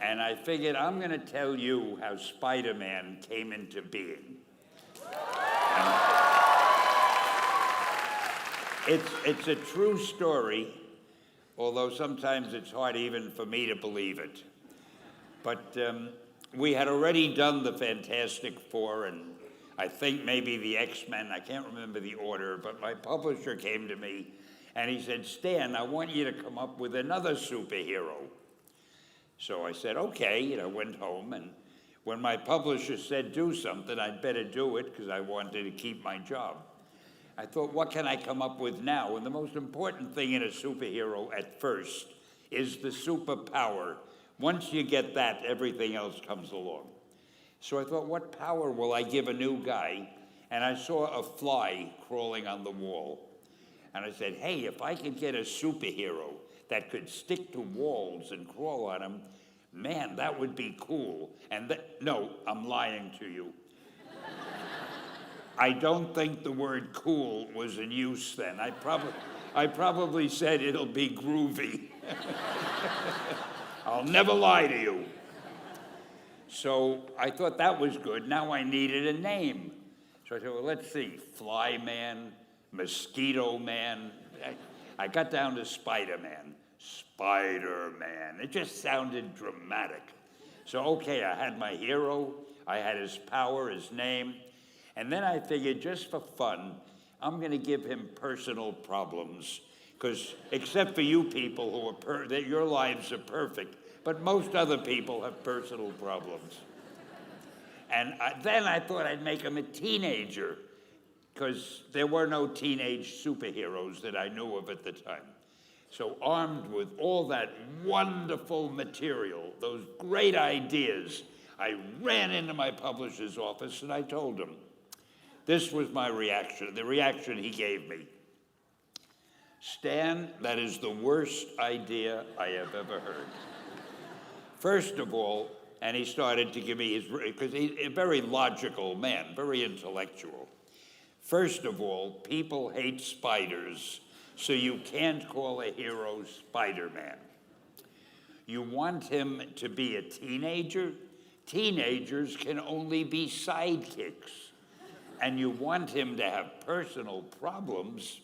And I figured I'm going to tell you how Spider-Man came into being. It's a true story, although sometimes it's hard even for me to believe it. But we had already done the Fantastic Four and I think maybe the X-Men, I can't remember the order, but my publisher came to me and he said, Stan, I want you to come up with another superhero. So I said, okay, and I went home, and when my publisher said do something, I'd better do it because I wanted to keep my job. I thought, what can I come up with now? And the most important thing in a superhero at first is the superpower. Once you get that, everything else comes along. So I thought, what power will I give a new guy? And I saw a fly crawling on the wall. And I said, hey, if I could get a superhero that could stick to walls and crawl on them, man, that would be cool. And no, I'm lying to you. I don't think the word cool was in use then. I probably said it'll be groovy. I'll never lie to you. So I thought that was good. Now I needed a name. So I said, well, let's see, Fly Man, Mosquito Man. I got down to Spider-Man. Spider-Man. It just sounded dramatic. So, okay, I had my hero, I had his power, his name, and then I figured just for fun, I'm going to give him personal problems, because except for you people who are that your lives are perfect, but most other people have personal problems. And then I thought I'd make him a teenager, because there were no teenage superheroes that I knew of at the time. So armed with all that wonderful material, those great ideas, I ran into my publisher's office and I told him. This was my reaction, the reaction he gave me. Stan, that is the worst idea I have ever heard. First of all, and he started to give me his, because he's a very logical man, very intellectual. First of all, people hate spiders, so you can't call a hero Spider-Man. You want him to be a teenager? Teenagers can only be sidekicks. And you want him to have personal problems?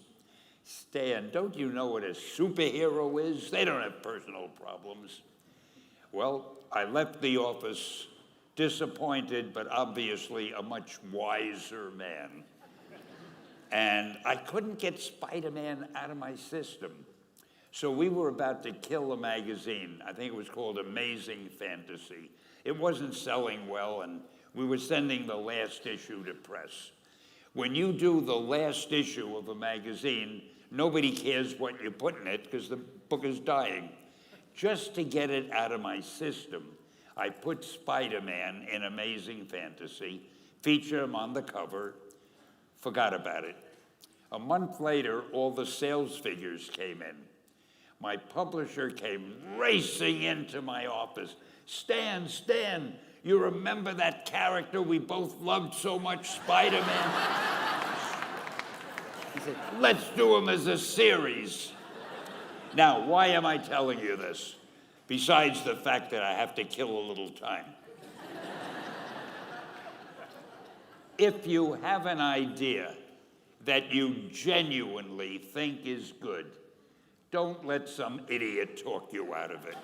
Stan, don't you know what a superhero is? They don't have personal problems. Well, I left the office disappointed, but obviously a much wiser man. And I couldn't get Spider-Man out of my system. So we were about to kill a magazine. I think it was called Amazing Fantasy. It wasn't selling well, and we were sending the last issue to press. When you do the last issue of a magazine, nobody cares what you put in it because the book is dying. Just to get it out of my system, I put Spider-Man in Amazing Fantasy, featured him on the cover, forgot about it. A month later, all the sales figures came in. My publisher came racing into my office. Stan, you remember that character we both loved so much, Spider-Man? He said, let's do him as a series. Now, why am I telling you this? Besides the fact that I have to kill a little time. If you have an idea that you genuinely think is good, don't let some idiot talk you out of it.